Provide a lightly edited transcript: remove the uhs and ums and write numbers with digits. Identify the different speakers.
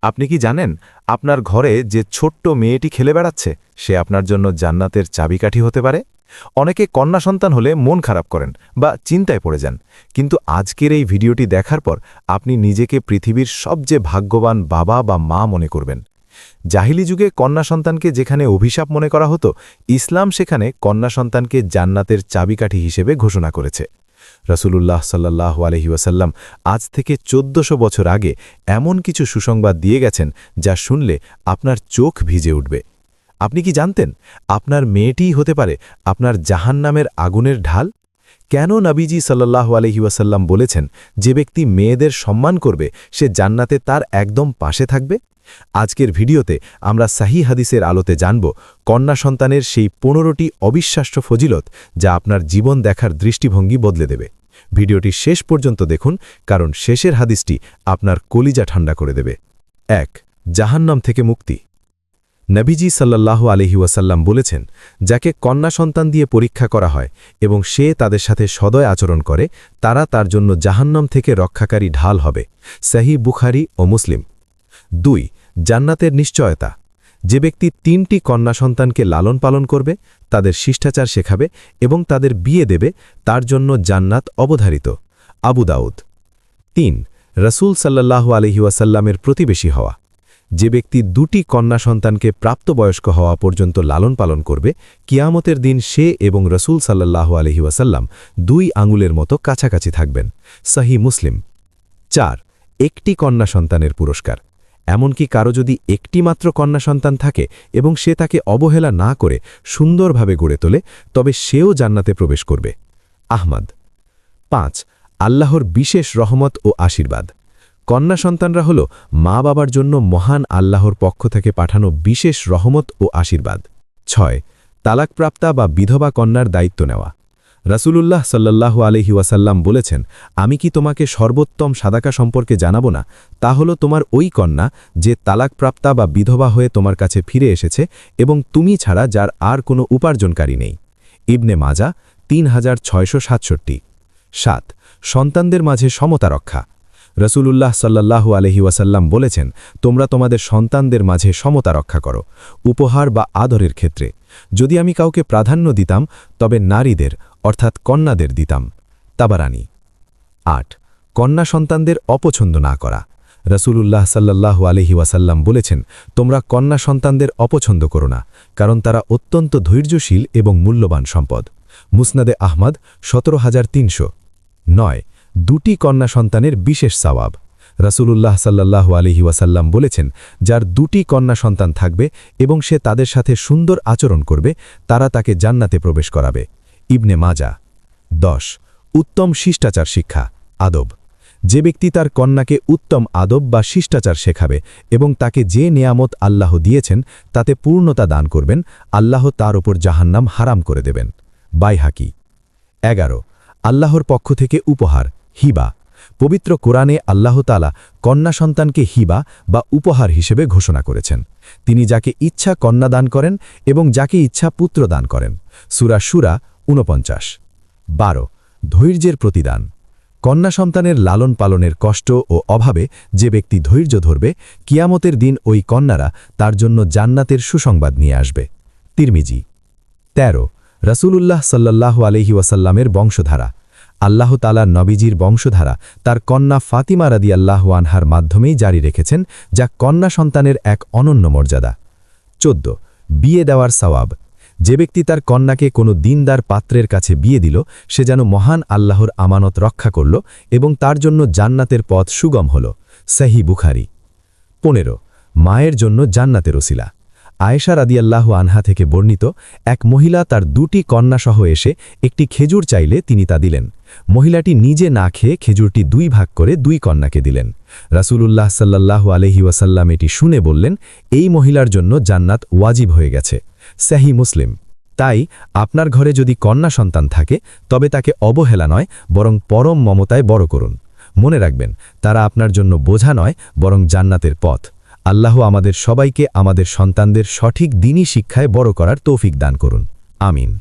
Speaker 1: আপনি কি জানেন আপনার ঘরে যে ছোট্ট মেয়েটি খেলে বেড়াচ্ছে সে আপনার জন্য জান্নাতের চাবিকাঠি হতে পারে? অনেকে কন্যা সন্তান হলে মন খারাপ করেন বা চিন্তায় পড়ে যান, কিন্তু আজকের এই ভিডিওটি দেখার পর আপনি নিজেকে পৃথিবীর সবচেয়ে ভাগ্যবান বাবা বা মা মনে করবেন। জাহিলি যুগে কন্যা সন্তানকে যেখানে অভিশাপ মনে করা হতো, ইসলাম সেখানে কন্যা সন্তানকে জান্নাতের চাবিকাঠি হিসেবে ঘোষণা করেছে। রাসূলুল্লাহ সাল্লাল্লাহু আলাইহি ওয়াসাল্লাম আজ থেকে 1400 বছর আগে এমন কিছু সুসংবাদ দিয়ে গেছেন যা শুনলে আপনার চোখ ভিজে উঠবে। আপনি কি জানতেন আপনার মেয়েটিই হতে পারে আপনার জাহান্নামের আগুনের ঢাল? কেন নবীজি সাল্লাল্লাহু আলাইহি ওয়াসাল্লাম বলেছেন যে ব্যক্তি মেয়েদের সম্মান করবে সে জান্নাতে তার একদম পাশে থাকবে? আজকের ভিডিওতে আমরা সহিহ হাদিসের আলোতে জানব কন্যা সন্তানের সেই 15টি অবিশ্বাস্য ফজিলত যা আপনার জীবন দেখার দৃষ্টিভঙ্গি বদলে দেবে। ভিডিওটি শেষ পর্যন্ত দেখুন, কারণ শেষের হাদিসটি আপনার কলিজা ঠান্ডা করে দেবে। 1. জাহান্নাম থেকে মুক্তি। নবীজি সাল্লাল্লাহু আলাইহি ওয়াসাল্লাম বলেছেন, যাকে কন্যা সন্তান দিয়ে পরীক্ষা করা হয় এবং সে তাদের সাথে সদয় আচরণ করে, তারা তার জন্য জাহান্নাম থেকে রক্ষাকারী ঢাল হবে। সহিহ বুখারী ও মুসলিম। 2. জান্নাতের নিশ্চয়তা। যে ব্যক্তি 3টি কন্যা সন্তানকে লালন পালন করবে, তাদের শিষ্টাচার শেখাবে এবং তাদের বিয়ে দেবে, তার জন্য জান্নাত অবধারিত। আবু দাউদ। 3. রাসূল সাল্লাল্লাহু আলাইহি ওয়াসাল্লামের প্রতিবেশী হওয়া। যে ব্যক্তি 2টি কন্যা সন্তানকে প্রাপ্তবয়স্ক হওয়া পর্যন্ত লালন পালন করবে, কিয়ামতের দিন সে এবং রাসূল সাল্লাল্লাহু আলাইহি ওয়াসাল্লাম 2 আঙুলের মতো কাছাকাছি থাকবেন। সহিহ মুসলিম। 4. একটি কন্যা সন্তানের পুরস্কার। এমনকি কারো যদি একটি মাত্র কন্যা সন্তান থাকে এবং সে তাকে অবহেলা না করে সুন্দরভাবে গড়ে তোলে, তবে সেও জান্নাতে প্রবেশ করবে। আহমদ। 5. আল্লাহর বিশেষ রহমত ও আশীর্বাদ। কন্যা সন্তানরা হল মা বাবার জন্য মহান আল্লাহর পক্ষ থেকে পাঠানো বিশেষ রহমত ও আশীর্বাদ। 6. তালাকপ্রাপ্তা বা বিধবা কন্যার দায়িত্ব নেওয়া। রাসূলুল্লাহ সাল্লাল্লাহু আলাইহি ওয়াসাল্লাম বলেছেন, আমি কি তোমাকে সর্বোত্তম সাদাকা সম্পর্কে জানাবো না? তা হলো তোমার ওই কন্যা যে তালাকপ্রাপ্তা বা বিধবা হয়ে তোমার কাছে ফিরে এসেছে এবং তুমি ছাড়া যার আর কোনো উপার্জনকারী নেই। ইবনে মাজা 3667। 7. সন্তানদের মাঝে সমতা রক্ষা। রাসূলুল্লাহ সাল্লাল্লাহু আলাইহি ওয়াসাল্লাম বলেছেন, তোমরা তোমাদের সন্তানদের মাঝে সমতা রক্ষা করো উপহার বা আদরের ক্ষেত্রে। যদি আমি কাউকে প্রাধান্য দিতাম তবে নারীদের অর্থাৎ কন্যাদের দিতাম। তাবারানী। 8. কন্যা সন্তানদের অপছন্দ না করা। রাসূলুল্লাহ সাল্লাল্লাহু আলাইহি ওয়াসাল্লাম বলেছেন, তোমরা কন্যা সন্তানদের অপছন্দ করো না, কারণ তারা অত্যন্ত ধৈর্যশীল এবং মূল্যবান সম্পদ। মুসনাদে আহমদ 17300। 9. 2টি কন্যা সন্তানের বিশেষ সওয়াব। রাসূলুল্লাহ সাল্লাল্লাহু আলাইহি ওয়াসাল্লাম বলেছেন, যার 2টি কন্যা সন্তান থাকবে এবং সে তাদের সাথে সুন্দর আচরণ করবে, তারা তাকে জান্নাতে প্রবেশ করাবে। ইবনে মাজা। 10. উত্তম শিষ্টাচার শিক্ষা, আদব। যে ব্যক্তি তার কন্যাকে উত্তম আদব বা শিষ্টাচার শেখাবে এবং তাকে যে নেয়ামত আল্লাহ দিয়েছেন তাতে পূর্ণতা দান করবেন, আল্লাহ তার ওপর জাহান্নাম হারাম করে দেবেন। বাইহাকি। 11. আল্লাহর পক্ষ থেকে উপহার, হিবা। পবিত্র কোরআনে আল্লাহ তাআলা কন্যা সন্তানকে হিবা বা উপহার হিসেবে ঘোষণা করেছেন। তিনি যাকে ইচ্ছা কন্যা দান করেন এবং যাকে ইচ্ছা পুত্র দান করেন। সূরা শুরা 49। 12. ধৈর্যের প্রতিদান। কন্যা সন্তানের লালন পালনের কষ্ট ও অভাবে যে ব্যক্তি ধৈর্য ধরবে, কিয়ামতের দিন ওই কন্যারা তার জন্য জান্নাতের সুসংবাদ নিয়ে আসবে। তিরমিজি। 13. রাসূলুল্লাহ সাল্লাল্লাহু আলাইহি ওয়াসাল্লামের বংশধারা। আল্লাহ তাআলা নবীজির বংশধারা তার কন্যা ফাতিমা রাদিয়াল্লাহু আনহার মাধ্যমেই জারি রেখেছেন, যা কন্যা সন্তানের এক অনন্য মর্যাদা। 14. বিয়ে দেওয়ার সওয়াব। যে ব্যক্তি তার কন্যাকে কোনো দিনদার পাত্রের কাছে বিয়ে দিল, সে যেন মহান আল্লাহর আমানত রক্ষা করল এবং তার জন্য জান্নাতের পথ সুগম হল। সহিহ বুখারী। 15. মায়ের জন্য জান্নাতের ওসিলা। আয়েশা রাদিয়াল্লাহু আনহা থেকে বর্ণিত, এক মহিলা তার 2টি কন্যাসহ এসে একটি খেজুর চাইলে তিনি তা দিলেন। মহিলাটি নিজে না খেয়ে খেজুরটি 2 ভাগ করে 2 কন্যাকে দিলেন। রাসূলুল্লাহ সাল্লাল্লাহু আলাইহি ওয়াসাল্লাম এটি শুনে বললেন, এই মহিলার জন্য জান্নাত ওয়াজিব হয়ে গেছে। সহিহ মুসলিম। তাই আপনার ঘরে যদি কন্যা সন্তান থাকে তবে তাকে অবহেলা নয়, বরং পরম মমতায় বড় করুন। মনে রাখবেন, তারা আপনার জন্য বোঝা নয়, বরং জান্নাতের পথ। আল্লাহ আমাদের সবাইকে আমাদের সন্তানদের সঠিক দ্বীনি শিক্ষায় বড় করার তৌফিক দান করুন। আমিন।